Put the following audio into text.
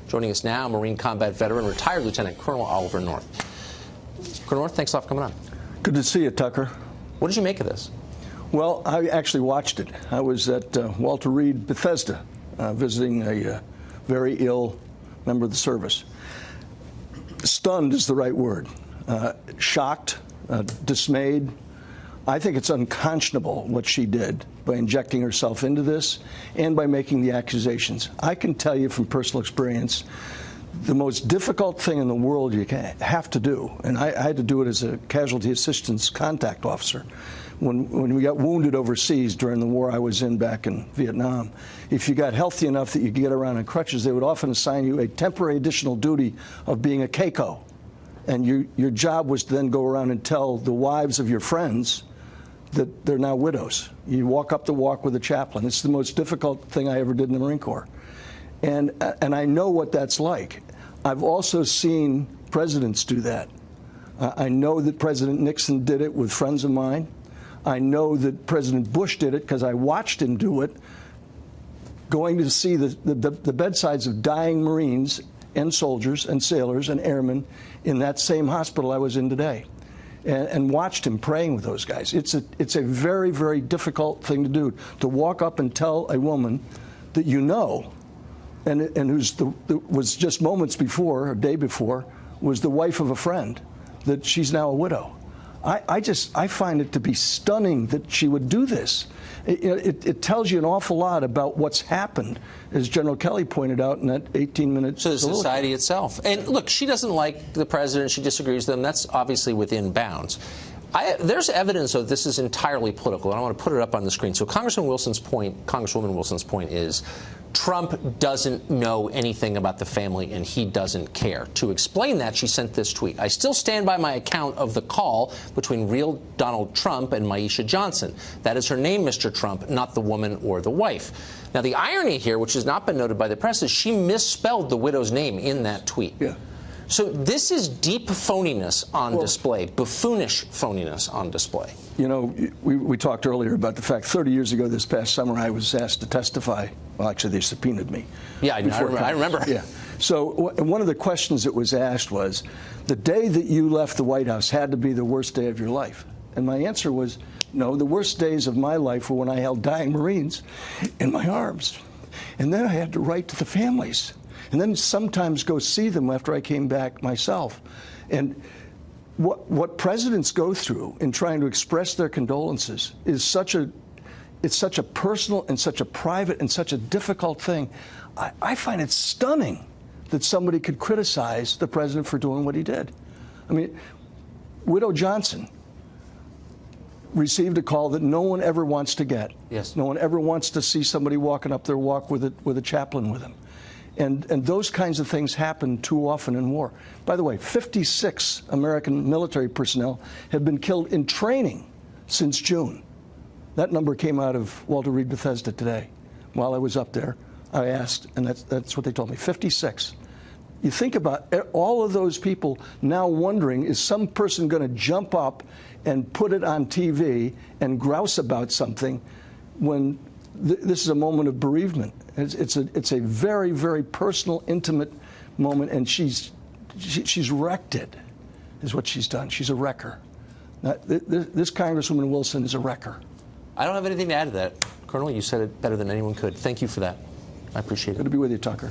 Joining us now, Marine combat veteran, retired Lieutenant Colonel Oliver North. Colonel North, thanks a lot for coming on. Good to see you, Tucker. What did you make of this? Well, I actually watched it. I was at Walter Reed Bethesda visiting a very ill member of the service. Stunned is the right word. Shocked, dismayed. I think it's unconscionable what she did by injecting herself into this and by making the accusations. I can tell you from personal experience, the most difficult thing in the world you have to do, and I had to do it as a casualty assistance contact officer, when we got wounded overseas during the war I was in back in Vietnam. If you got healthy enough that you could get around on crutches, they would often assign you a temporary additional duty of being a CACO. And your job was to then go around and tell the wives of your friends that they're now widows. You walk up the walk with a chaplain. It's the most difficult thing I ever did in the Marine Corps. And I know what that's like. I've also seen presidents do that. I know that President Nixon did it with friends of mine. I know that President Bush did it because I watched him do it, going to see the bedsides of dying Marines and soldiers and sailors and airmen in that same hospital I was in today, and watched him praying with those guys. It's a very, very difficult thing to do, to walk up and tell a woman that you know, and was just moments before, or day before, was the wife of a friend, that she's now a widow. I find it to be stunning that she would do this. It tells you an awful lot about what's happened, as General Kelly pointed out in that 18-minute So the society itself. And look, she doesn't like the president. She disagrees with him. That's obviously within bounds. There's evidence that this is entirely political, and I want to put it up on the screen. So Congresswoman Wilson's point is Trump doesn't know anything about the family and he doesn't care. To explain that, she sent this tweet. I still stand by my account of the call between real Donald Trump and Maisha Johnson. That is her name, Mr. Trump, not the woman or the wife. Now, the irony here, which has not been noted by the press, is she misspelled the widow's name in that tweet. Yeah. So this is deep phoniness on display, buffoonish phoniness on display. You know, we talked earlier about the fact 30 years ago this past summer I was asked to testify. Well, actually, they subpoenaed me. Yeah, I remember. Yeah. So one of the questions that was asked was, the day that you left the White House had to be the worst day of your life. And my answer was, no, the worst days of my life were when I held dying Marines in my arms. And then I had to write to the families. And then sometimes go see them after I came back myself. And what presidents go through in trying to express their condolences is such a personal and such a private and such a difficult thing. I find it stunning that somebody could criticize the president for doing what he did. I mean, Widow Johnson received a call that no one ever wants to get. Yes. No one ever wants to see somebody walking up their walk with a chaplain with them. And those kinds of things happen too often in war. By the way, 56 American military personnel have been killed in training since June. That number came out of Walter Reed Bethesda today. While I was up there, I asked, and that's what they told me, 56. You think about all of those people now wondering, is some person going to jump up and put it on TV and grouse about something when this is a moment of bereavement? It's a very, very personal, intimate moment, and she's wrecked it, is what she's done. She's a wrecker. This Congresswoman Wilson is a wrecker. I don't have anything to add to that. Colonel, you said it better than anyone could. Thank you for that. I appreciate it. Good to be with you, Tucker.